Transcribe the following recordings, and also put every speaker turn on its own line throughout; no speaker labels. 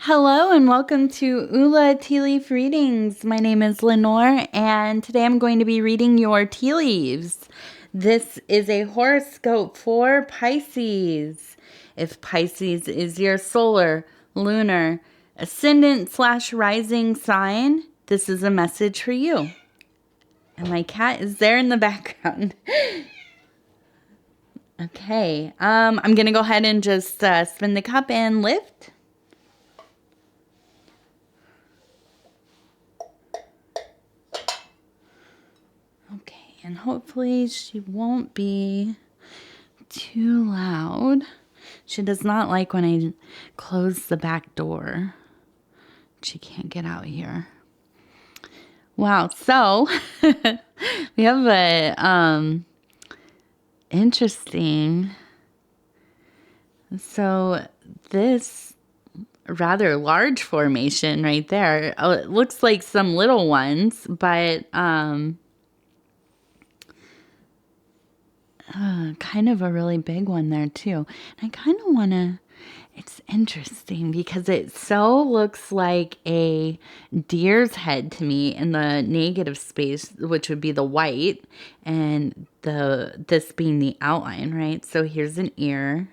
Hello and welcome to Ula Tea Leaf Readings. My name is Lenor and today I'm going to be reading your tea leaves. This is a horoscope for Pisces. If Pisces is your solar, lunar, ascendant/rising sign, this is a message for you. And my cat is there in the background. Okay, I'm going to go ahead and just spin the cup and lift. Okay, and hopefully she won't be too loud. She does not like when I close the back door. She can't get out here. Wow, so we have a interesting. So this rather large formation right there. Oh, it looks like some little ones, but kind of a really big one there too. And I kind of want to, it's interesting because it so looks like a deer's head to me in the negative space, which would be the white, and this being the outline, right? So here's an ear,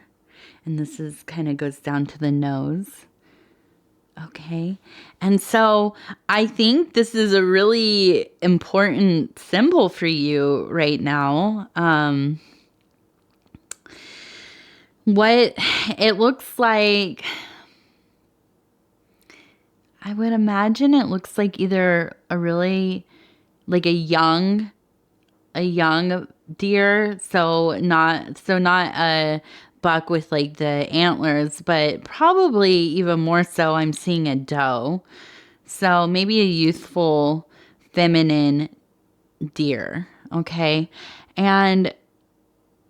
and this is kind of goes down to the nose. Okay. And so I think this is a really important symbol for you right now. What it looks like, I would imagine it looks like either a really, like a young deer. So not a buck with like the antlers, but probably even more so I'm seeing a doe. So maybe a youthful feminine deer. Okay. And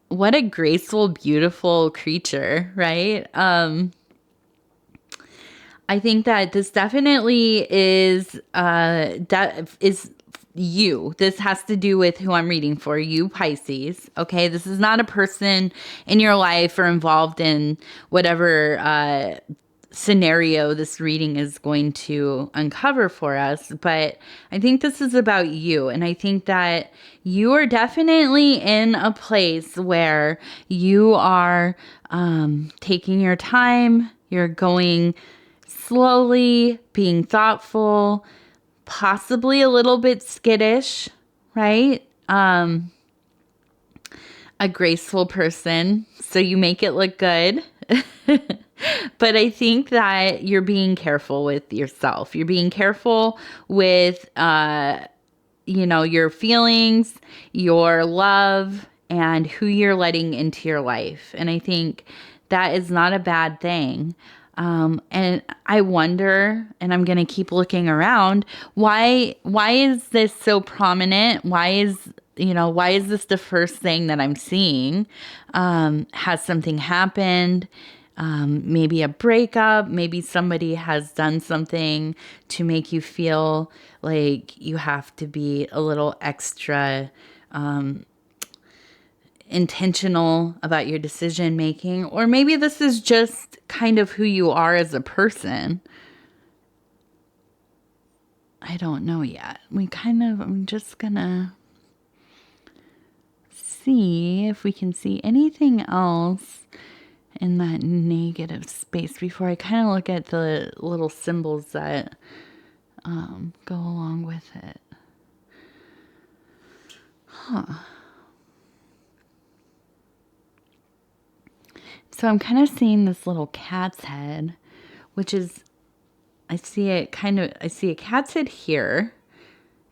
what a graceful, beautiful creature, right? I think that this definitely is you. This has to do with who I'm reading for, you Pisces. Okay, this is not a person in your life or involved in whatever scenario this reading is going to uncover for us, but I think this is about you, and I think that you are definitely in a place where you are taking your time, you're going slowly, being thoughtful, possibly a little bit skittish, right? A graceful person, so you make it look good. But I think that you're being careful with yourself. You're being careful with, your feelings, your love, and who you're letting into your life. And I think that is not a bad thing. And I wonder, and I'm going to keep looking around, why is this so prominent? Why is this the first thing that I'm seeing? Has something happened? Maybe a breakup, maybe somebody has done something to make you feel like you have to be a little extra intentional about your decision making, or maybe this is just kind of who you are as a person. I don't know yet. I'm just gonna see if we can see anything else in that negative space before I kind of look at the little symbols that go along with it. So I'm kind of seeing this little cat's head, which is, I see a cat's head here,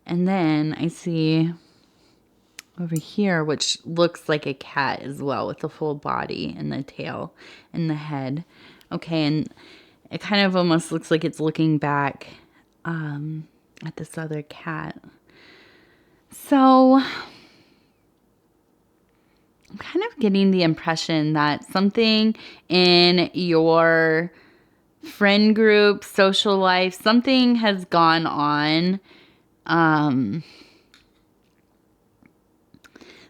and then I see over here, which looks like a cat as well, with the full body and the tail and the head. Okay, and it kind of almost looks like it's looking back at this other cat. So I'm kind of getting the impression that something in your friend group, social life, something has gone on.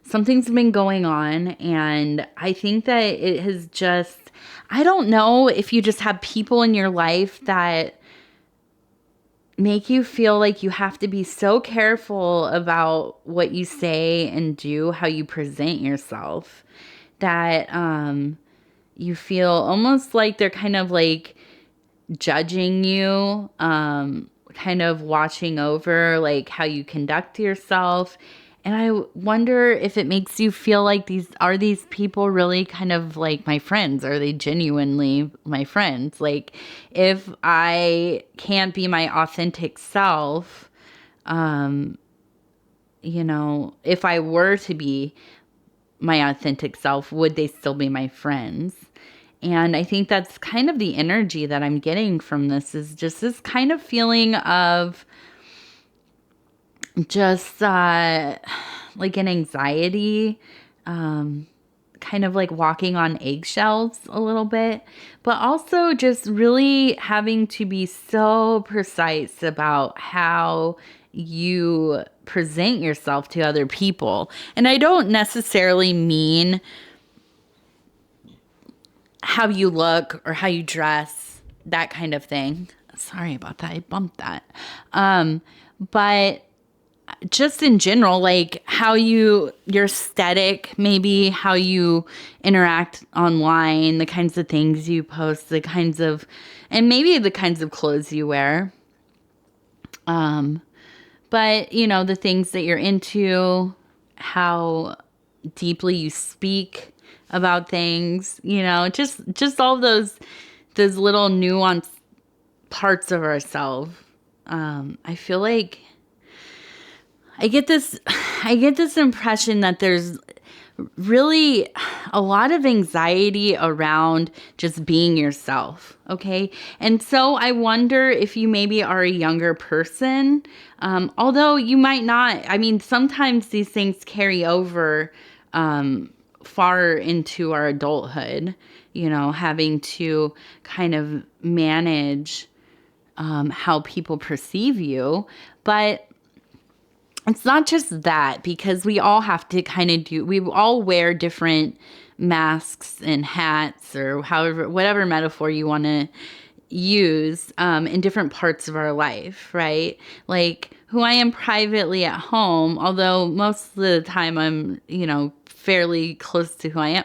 Something's been going on, and I think that it has just I don't know if you just have people in your life that make you feel like you have to be so careful about what you say and do, how you present yourself, that you feel almost like they're kind of like judging you, kind of watching over like how you conduct yourself. And I wonder if it makes you feel like these people really kind of like my friends? Are they genuinely my friends? Like, if I can't be my authentic self, if I were to be my authentic self, would they still be my friends? And I think that's kind of the energy that I'm getting from this, is just this kind of feeling of just like an anxiety, kind of like walking on eggshells a little bit, but also just really having to be so precise about how you present yourself to other people. And I don't necessarily mean how you look or how you dress, that kind of thing. Sorry about that. I bumped that. But just in general, like how your aesthetic, maybe how you interact online, the kinds of things you post, and maybe the kinds of clothes you wear. But the things that you're into, how deeply you speak about things, just all those little nuanced parts of ourselves. I feel like I get this impression that there's really a lot of anxiety around just being yourself. Okay. And so I wonder if you maybe are a younger person, although you might not. I mean, sometimes these things carry over far into our adulthood, having to kind of manage how people perceive you. But it's not just that, because we all have to we all wear different masks and hats, or whatever metaphor you want to use, in different parts of our life, right? Like who I am privately at home, although most of the time I'm, fairly close to who I am.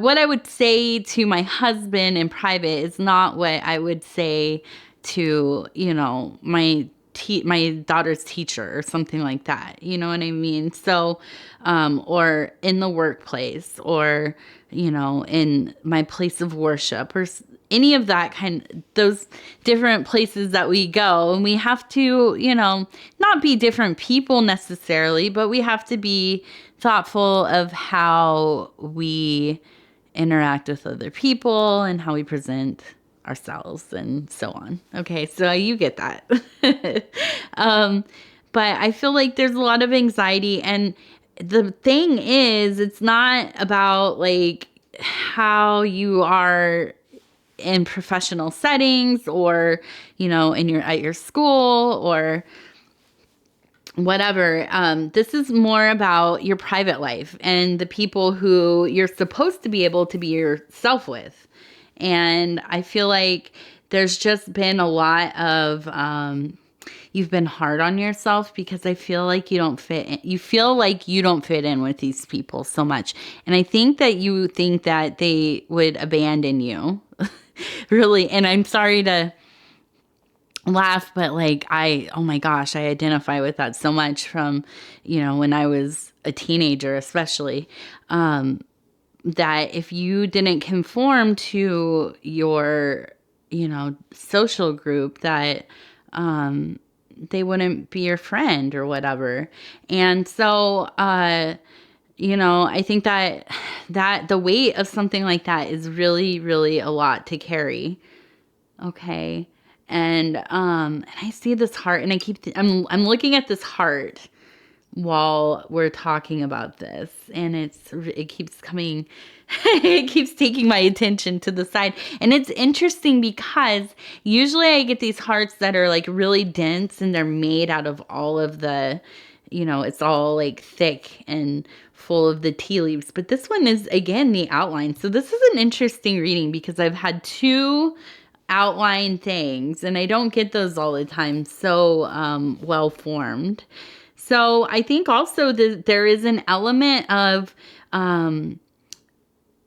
What I would say to my husband in private is not what I would say to, my daughter's teacher or something like that. You know what I mean? So, or in the workplace, or, in my place of worship, or any of that those different places that we go. And we have to, not be different people necessarily, but we have to be thoughtful of how we interact with other people and how we present ourselves and so on. Okay, so you get that. But I feel like there's a lot of anxiety, and the thing is, it's not about like how you are in professional settings, or at your school, or whatever. This is more about your private life and the people who you're supposed to be able to be yourself with. And I feel like there's just been a lot of, you've been hard on yourself because I feel like you don't fit in. You feel like you don't fit in with these people so much. And I think that you think that they would abandon you. Really. And I'm sorry to laugh, but like, oh my gosh, I identify with that so much from, when I was a teenager, especially. That if you didn't conform to your, social group, that they wouldn't be your friend or whatever. And so, I think that the weight of something like that is really, really a lot to carry. Okay. And I see this heart, and I'm looking at this heart while we're talking about this, and it keeps coming, it keeps taking my attention to the side. And it's interesting because usually I get these hearts that are like really dense, and they're made out of all of the, it's all like thick and full of the tea leaves. But this one is, again, the outline. So this is an interesting reading because I've had two outline things, and I don't get those all the time so well formed. So I think also that there is an element of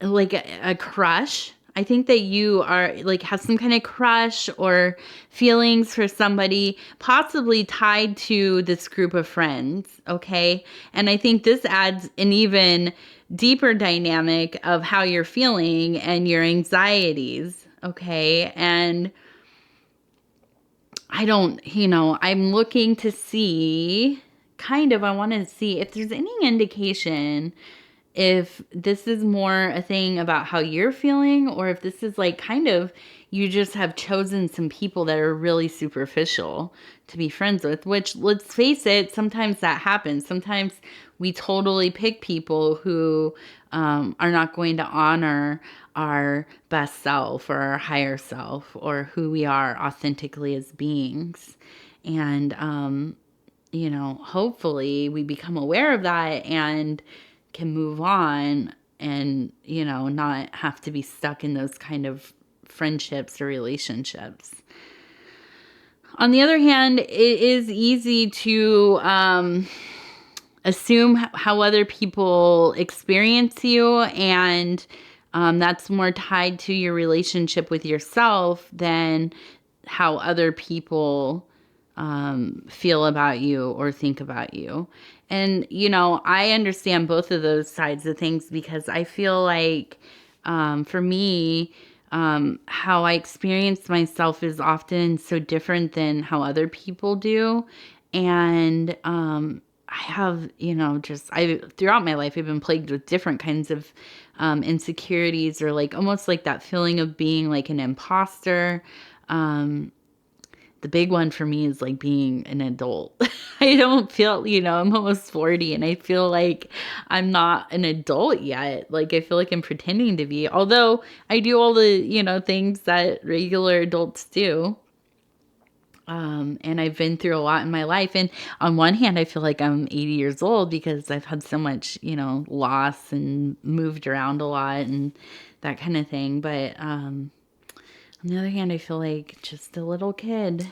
like a crush. I think that you are like have some kind of crush or feelings for somebody, possibly tied to this group of friends. Okay. And I think this adds an even deeper dynamic of how you're feeling and your anxieties. Okay. And I'm looking to see I want to see if there's any indication if this is more a thing about how you're feeling, or if this is like you just have chosen some people that are really superficial to be friends with, which, let's face it, sometimes that happens. Sometimes we totally pick people who are not going to honor our best self or our higher self or who we are authentically as beings. And, hopefully we become aware of that and can move on and, not have to be stuck in those kind of friendships or relationships. On the other hand, it is easy to assume how other people experience you, and that's more tied to your relationship with yourself than how other people feel about you or think about you. And, I understand both of those sides of things because I feel like for me, how I experience myself is often so different than how other people do. And I have, throughout my life, I've been plagued with different kinds of insecurities, or like almost like that feeling of being like an imposter. The big one for me is like being an adult. I don't feel, I'm almost 40 and I feel like I'm not an adult yet. Like I feel like I'm pretending to be, although I do all the, things that regular adults do. And I've been through a lot in my life. And on one hand, I feel like I'm 80 years old because I've had so much, loss and moved around a lot and that kind of thing. But on the other hand, I feel like just a little kid.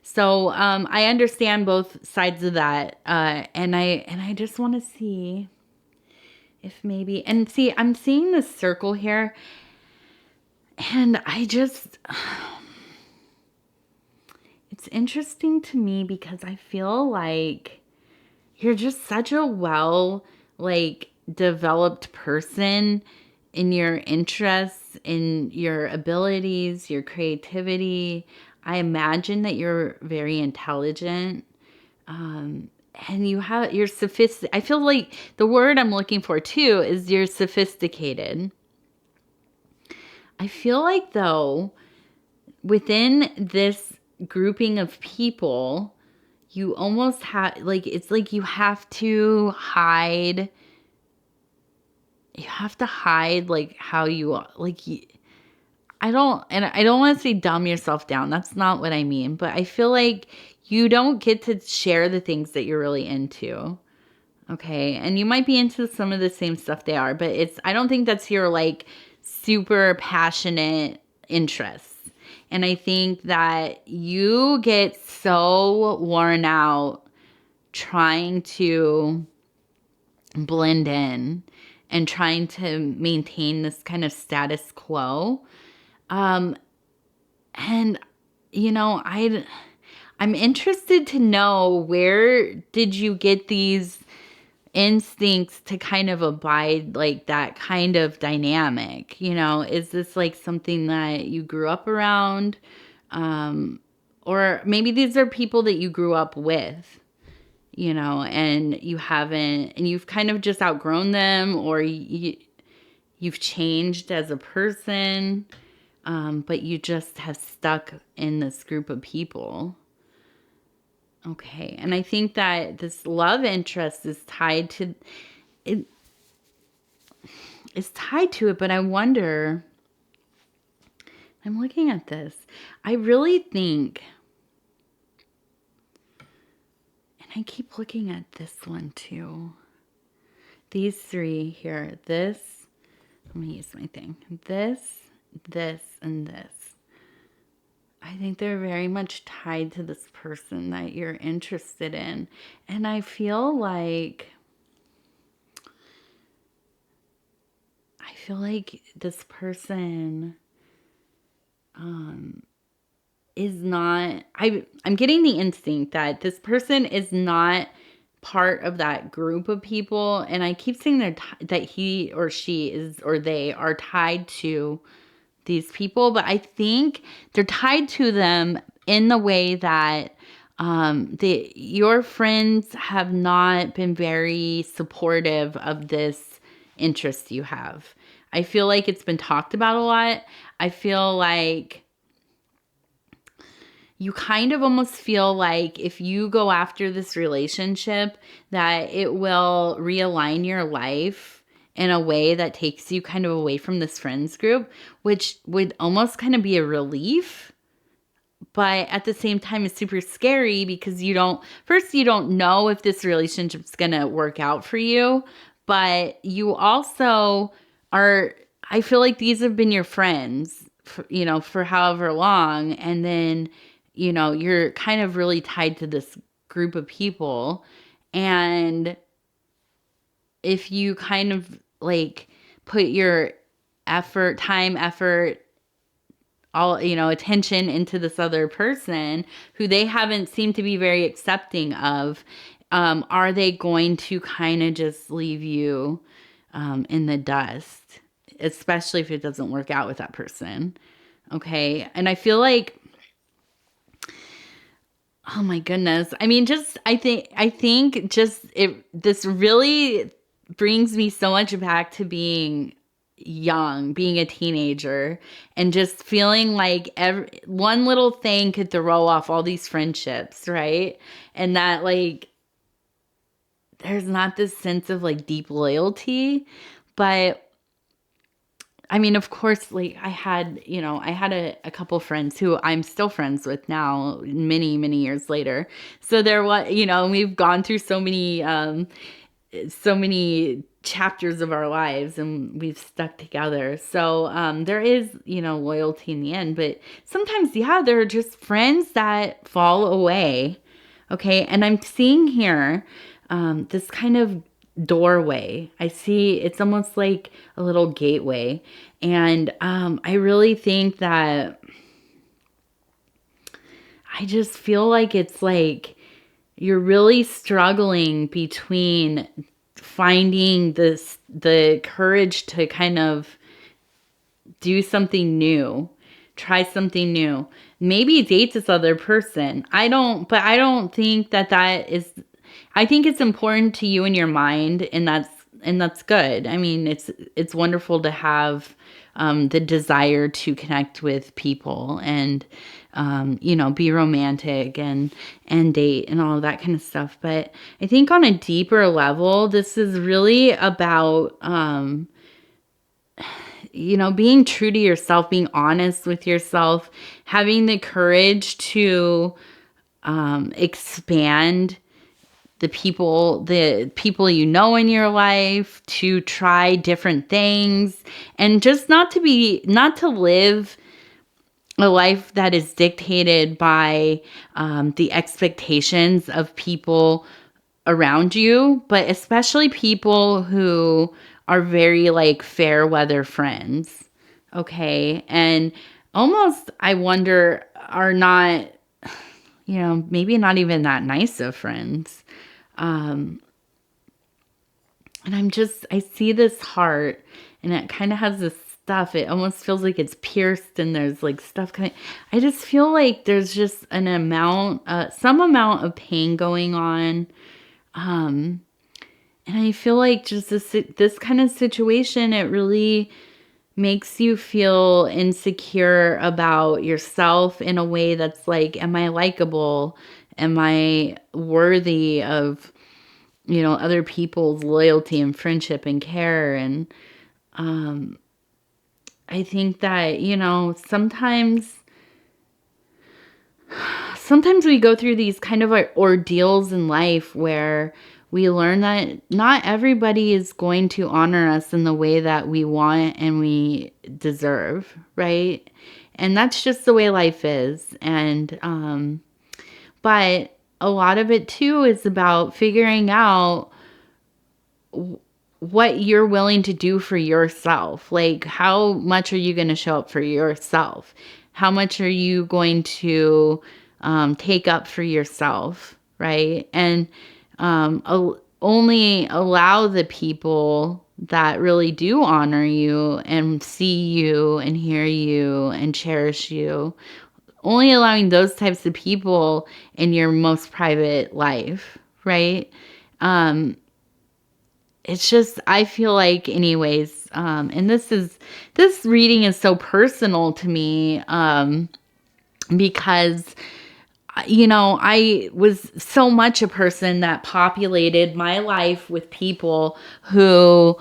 So I understand both sides of that, and I just want to see if maybe, and see, I'm seeing this circle here, and it's interesting to me because I feel like you're just such a developed person in your interests, in your abilities, your creativity. I imagine that you're very intelligent. And you're sophisticated. I feel like the word I'm looking for too is you're sophisticated. I feel like though, within this grouping of people, you almost have, it's like you have to hide like how you are. I don't want to say dumb yourself down. That's not what I mean. But I feel like you don't get to share the things that you're really into. Okay. And you might be into some of the same stuff they are, but I don't think that's your super passionate interests. And I think that you get so worn out trying to blend in and trying to maintain this kind of status quo. And I'm interested to know, where did you get these instincts to kind of abide like that kind of dynamic? Is this like something that you grew up around? Or maybe these are people that you grew up with, and you've kind of just outgrown them, or you've changed as a person. But you just have stuck in this group of people. Okay. And I think that this love interest is tied to it. It's tied to it, but I wonder, I'm looking at this. I really think, and I keep looking at this one too. These three here. This, let me use my thing. This, and this. I think they're very much tied to this person that you're interested in. And I feel like this person is not, I'm getting the instinct that this person is not part of that group of people, and I keep saying that he or she is, or they are tied to these people, but I think they're tied to them in the way that your friends have not been very supportive of this interest you have. I feel like it's been talked about a lot. I feel like you kind of almost feel like if you go after this relationship, that it will realign your life in a way that takes you kind of away from this friends group, which would almost kind of be a relief. But at the same time, it's super scary because you don't know if this relationship's going to work out for you. But you also are, I feel like these have been your friends, for however long. And then, you're kind of really tied to this group of people. And if you kind of like put your effort, all, attention into this other person who they haven't seemed to be very accepting of, are they going to kind of just leave you in the dust, especially if it doesn't work out with that person? Okay. And I feel like, oh my goodness. I mean, I think this really brings me so much back to being young, being a teenager, and just feeling like one little thing could throw off all these friendships, right? And that, like, there's not this sense of like deep loyalty. But I mean, of course, like I had a couple friends who I'm still friends with now, many, many years later. So there was, we've gone through so many chapters of our lives, and we've stuck together. So there is, loyalty in the end. But sometimes, yeah, there are just friends that fall away. Okay. And I'm seeing here this kind of doorway. I see it's almost like a little gateway. And I really think that I just feel like it's like you're really struggling between finding the courage to kind of do something new, try something new, maybe date this other person. I don't think that is, I think it's important to you in your mind, and that's good. I mean, it's wonderful to have the desire to connect with people and be romantic and date and all of that kind of stuff. But I think on a deeper level, this is really about being true to yourself, being honest with yourself, having the courage to expand the people in your life, to try different things, and just not to live a life that is dictated by the expectations of people around you, but especially people who are very like fair weather friends. Okay. And almost, I wonder, are not, maybe not even that nice of friends. And I see this heart, and it kind of has this stuff. It almost feels like it's pierced, and there's like stuff coming. I just feel like there's just some amount of pain going on. And I feel like just this kind of situation, it really makes you feel insecure about yourself in a way that's like, am I likable? Am I worthy of, other people's loyalty and friendship and care? And I think that, sometimes we go through these kind of like ordeals in life where we learn that not everybody is going to honor us in the way that we want and we deserve, right? And that's just the way life is. And, but a lot of it too is about figuring out what you're willing to do for yourself. Like, how much are you going to show up for yourself? How much are you going to take up for yourself, right? And only allow the people that really do honor you and see you and hear you and cherish you. Only allowing those types of people in your most private life, right? It's just, I feel like anyways, and this reading is so personal to me, because, I was so much a person that populated my life with people who,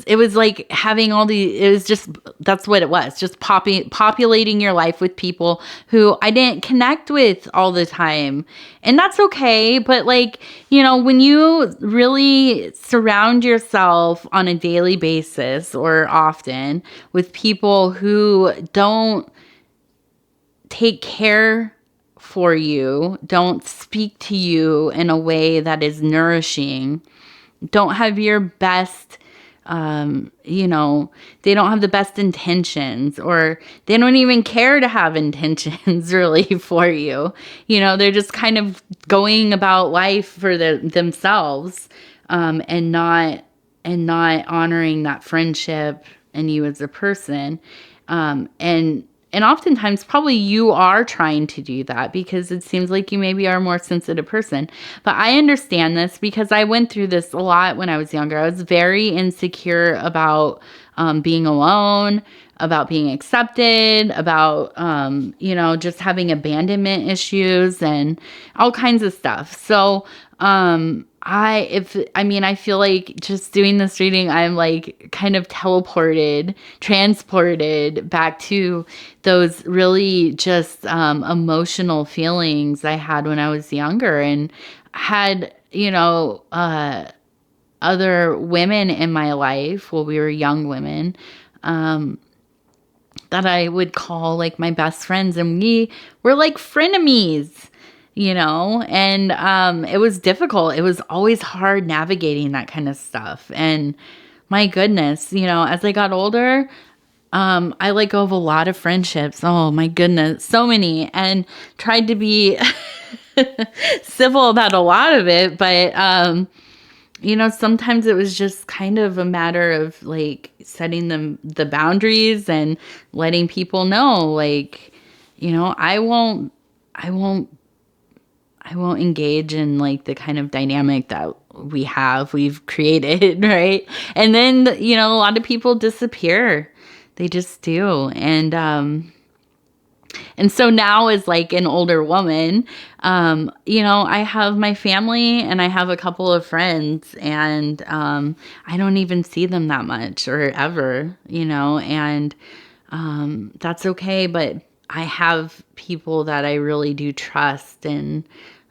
it was like having it was just, that's what it was, just populating your life with people who I didn't connect with all the time. And that's okay. But like, when you really surround yourself on a daily basis or often with people who don't take care for you, don't speak to you in a way that is nourishing, don't have your best, they don't have the best intentions, or they don't even care to have intentions really for you. They're just kind of going about life for themselves, and not honoring that friendship and you as a person. And oftentimes probably you are trying to do that because it seems like you maybe are a more sensitive person. But I understand this because I went through this a lot when I was younger. I was very insecure about being alone, about being accepted, about, just having abandonment issues and all kinds of stuff. So I feel like just doing this reading, I'm like kind of transported back to those really just emotional feelings I had when I was younger, and had, other women in my life, well, we were young women, that I would call like my best friends, and we were like frenemies. And it was difficult. It was always hard navigating that kind of stuff. And my goodness, as I got older, I let go of a lot of friendships. Oh my goodness, so many, and tried to be civil about a lot of it. But, sometimes it was just kind of a matter of like setting the boundaries and letting people know, like, I won't engage in like the kind of dynamic that we've created, right? And then, a lot of people disappear. They just do. And so now as like an older woman, I have my family and I have a couple of friends, and I don't even see them that much or ever, and that's okay. But I have people that I really do trust, and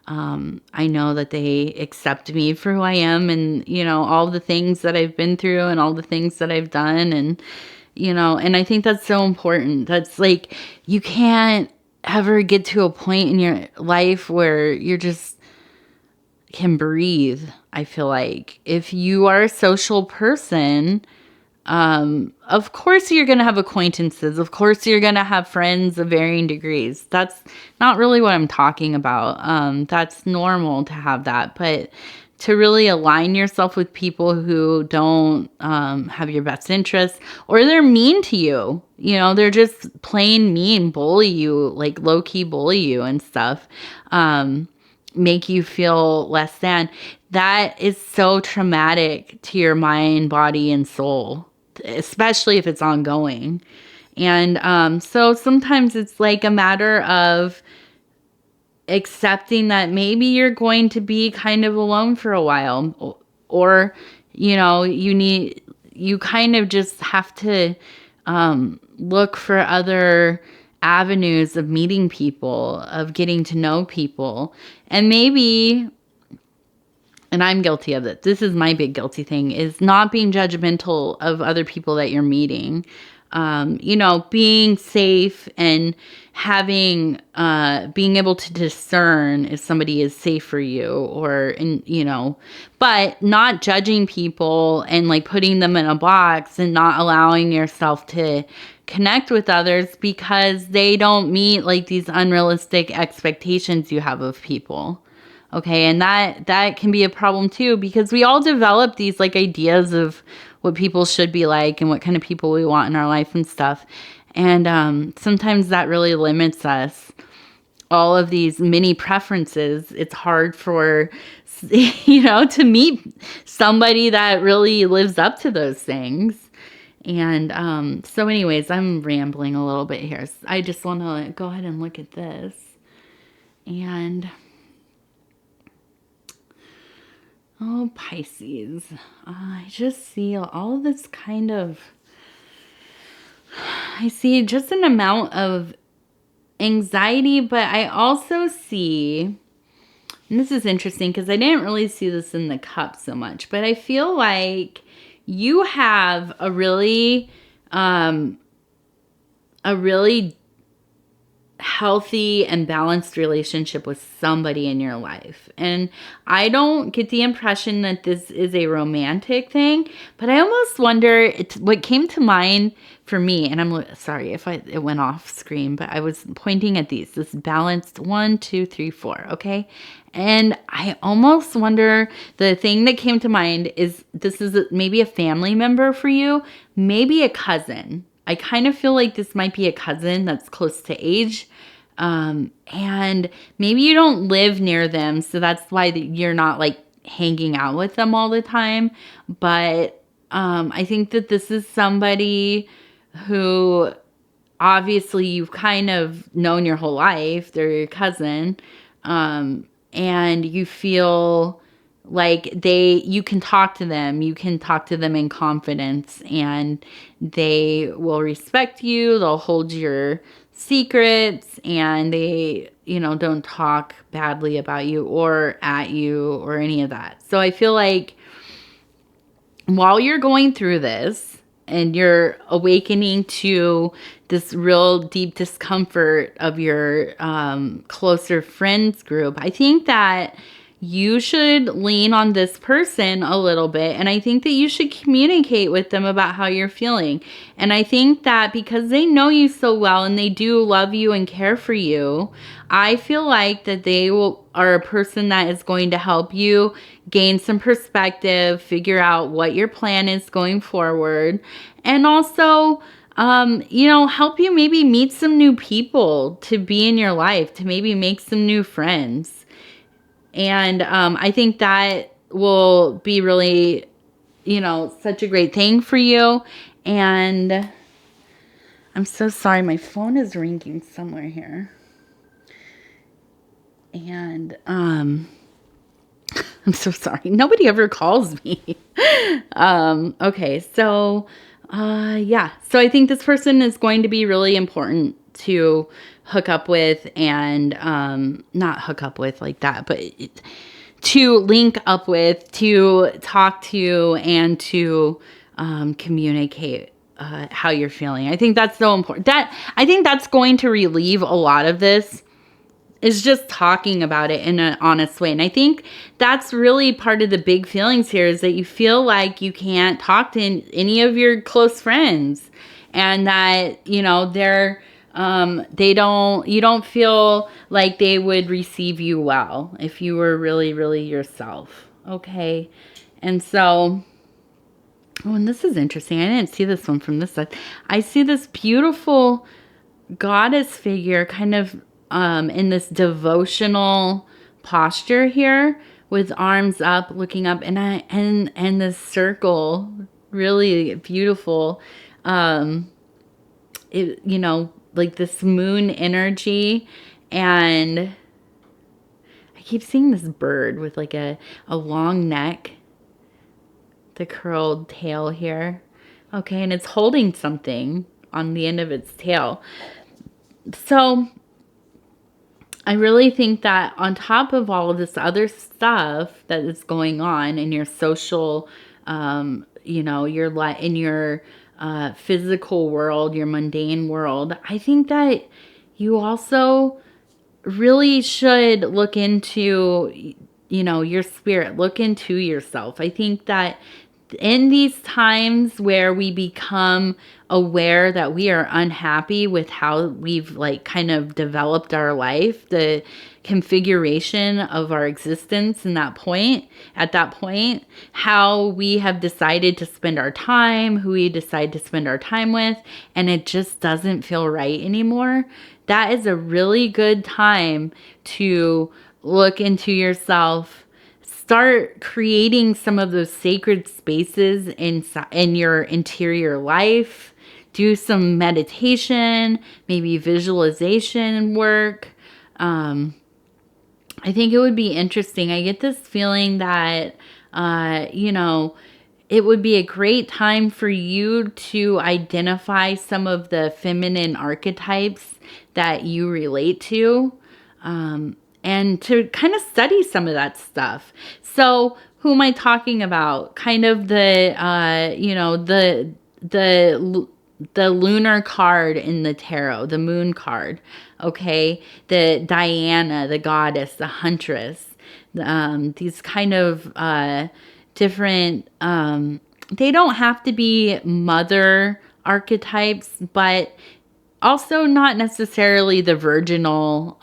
I know that they accept me for who I am, and, all the things that I've been through and all the things that I've done. And I think that's so important. That's like, you can't ever get to a point in your life where you're just can breathe. I feel like if you are a social person, of course you're going to have acquaintances. Of course you're going to have friends of varying degrees. That's not really what I'm talking about. That's normal to have that, but to really align yourself with people who don't have your best interests, or they're mean to you, they're just plain mean, bully you, like low-key bully you and stuff, make you feel less than. That is so traumatic to your mind, body, and soul, especially if it's ongoing. And so sometimes it's like a matter of accepting that maybe you're going to be kind of alone for a while, or you kind of just have to look for other avenues of meeting people, of getting to know people. And maybe, and I'm guilty of it, this is my big guilty thing, is not being judgmental of other people that you're meeting. Being safe and having, being able to discern if somebody is safe for you but not judging people and like putting them in a box and not allowing yourself to connect with others because they don't meet like these unrealistic expectations you have of people. Okay, and that can be a problem too because we all develop these like ideas of what people should be like and what kind of people we want in our life and stuff. And sometimes that really limits us. All of these mini preferences, it's hard for, to meet somebody that really lives up to those things. And so anyways, I'm rambling a little bit here. I just want to go ahead and look at this. And oh, Pisces. I just see all this kind of, I see just an amount of anxiety, but I also see, and this is interesting because I didn't really see this in the cup so much, but I feel like you have a really healthy and balanced relationship with somebody in your life. And I don't get the impression that this is a romantic thing, but I almost wonder, what came to mind for me, and I'm sorry if it went off screen, but I was pointing at this balanced 1, 2, 3, 4, okay? And I almost wonder, the thing that came to mind is this is maybe a family member for you, maybe a cousin. I kind of feel like this might be a cousin that's close to age. And maybe you don't live near them, so that's why you're not like hanging out with them all the time. But I think that this is somebody who obviously you've kind of known your whole life. They're your cousin. And you feel like you can talk to them. You can talk to them in confidence and they will respect you. They'll hold your secrets and they, don't talk badly about you or at you or any of that. So I feel like while you're going through this and you're awakening to this real deep discomfort of your closer friends group, I think that you should lean on this person a little bit. And I think that you should communicate with them about how you're feeling. And I think that because they know you so well and they do love you and care for you, I feel like that they are a person that is going to help you gain some perspective, figure out what your plan is going forward, and also help you maybe meet some new people to be in your life, to maybe make some new friends. And I think that will be really, such a great thing for you. And I'm so sorry. My phone is ringing somewhere here. And I'm so sorry. Nobody ever calls me. Okay. So, yeah. So I think this person is going to be really important to hook up with and not hook up with like that, but to link up with, to talk to, and to communicate how you're feeling. I think that's so important. I think that's going to relieve a lot of this, is just talking about it in an honest way. And I think that's really part of the big feelings here, is that you feel like you can't talk to any of your close friends, and that, you don't feel like they would receive you well if you were really, really yourself. Okay. And so, and this is interesting. I didn't see this one from this side. I see this beautiful goddess figure kind of in this devotional posture here with arms up, looking up, and this circle, really beautiful. Like this moon energy, and I keep seeing this bird with like a long neck, the curled tail here. Okay, and it's holding something on the end of its tail. So I really think that on top of all of this other stuff that is going on in your social, your in your physical world, your mundane world, I think that you also really should look into, your spirit, look into yourself. I think that in these times where we become aware that we are unhappy with how we've like kind of developed our life, the configuration of our existence in that point, at that point, how we have decided to spend our time, who we decide to spend our time with, and it just doesn't feel right anymore. That is a really good time to look into yourself, start creating some of those sacred spaces in your interior life. Do some meditation, maybe visualization work. I think it would be interesting. I get this feeling that, it would be a great time for you to identify some of the feminine archetypes that you relate to, and to kind of study some of that stuff. So, who am I talking about? Kind of the lunar card in the tarot, the moon card, okay? The Diana, the goddess, the huntress, these kind of different, they don't have to be mother archetypes, but also not necessarily the virginal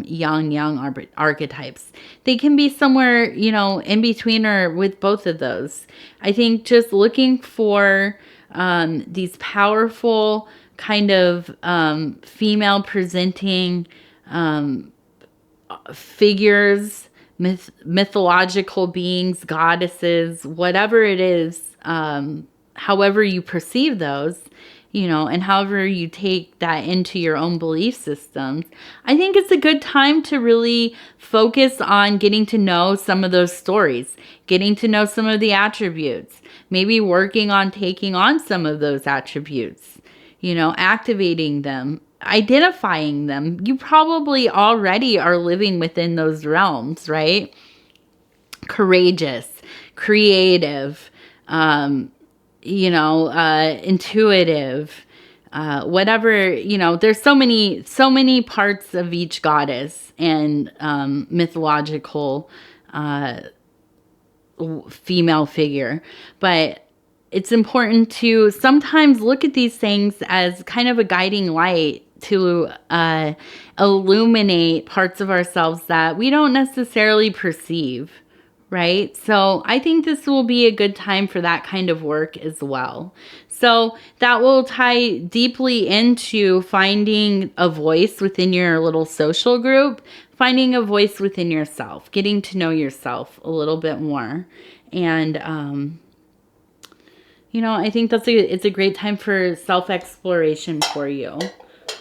young archetypes. They can be somewhere, in between or with both of those. I think just looking for these powerful kind of female presenting figures, mythological beings, goddesses, whatever it is, however you perceive those, and however you take that into your own belief systems, I think it's a good time to really focus on getting to know some of those stories, getting to know some of the attributes, maybe working on taking on some of those attributes, activating them, identifying them. You probably already are living within those realms, right? Courageous, creative, intuitive, whatever, there's so many parts of each goddess and mythological female figure. But it's important to sometimes look at these things as kind of a guiding light to illuminate parts of ourselves that we don't necessarily perceive, right? So I think this will be a good time for that kind of work as well. So that will tie deeply into finding a voice within your little social group, finding a voice within yourself, getting to know yourself a little bit more. And, I think it's a great time for self-exploration for you.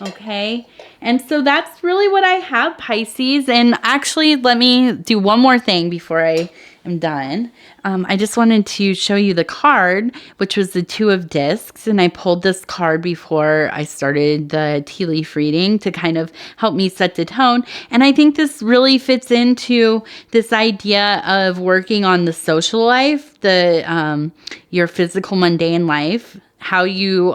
Okay. And so that's really what I have, Pisces. And actually, let me do one more thing before I am done. I just wanted to show you the card, which was the Two of Discs. And I pulled this card before I started the tea leaf reading to kind of help me set the tone. And I think this really fits into this idea of working on the social life, your physical mundane life, how you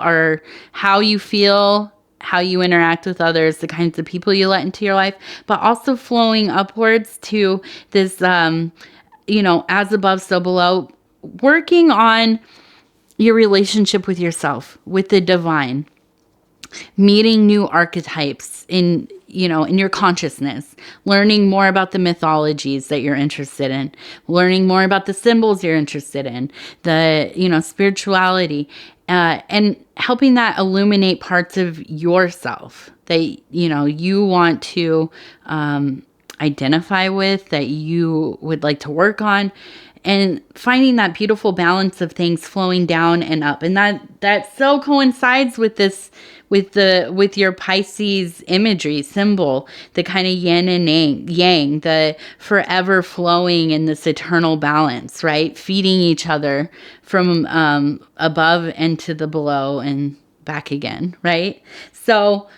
feel, how you interact with others, the kinds of people you let into your life, but also flowing upwards to this, as above, so below, working on your relationship with yourself, with the divine, meeting new archetypes in your consciousness, learning more about the mythologies that you're interested in, learning more about the symbols you're interested in, the, spirituality, and helping that illuminate parts of yourself that, you want to identify with, that you would like to work on, and finding that beautiful balance of things flowing down and up. And that so coincides with this, with your Pisces imagery symbol, the kind of yin and yang, the forever flowing in this eternal balance, right? Feeding each other from above and to the below and back again, right? So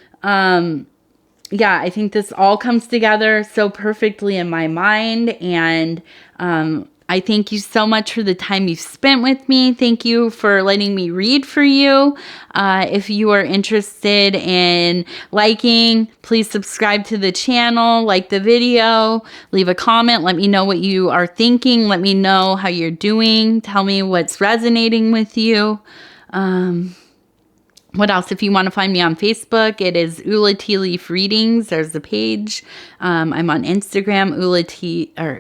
yeah, I think this all comes together so perfectly in my mind. And I thank you so much for the time you've spent with me. Thank you for letting me read for you. If you are interested in liking, please subscribe to the channel, like the video, leave a comment. Let me know what you are thinking. Let me know how you're doing. Tell me what's resonating with you. What else? If you want to find me on Facebook, it is Ula Tea Leaf Readings. There's the page. I'm on Instagram,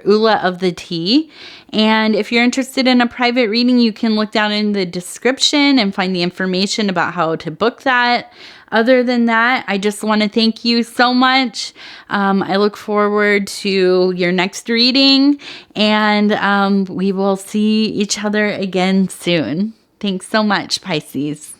Ula of the Tea. And if you're interested in a private reading, you can look down in the description and find the information about how to book that. Other than that, I just want to thank you so much. I look forward to your next reading, and we will see each other again soon. Thanks so much, Pisces.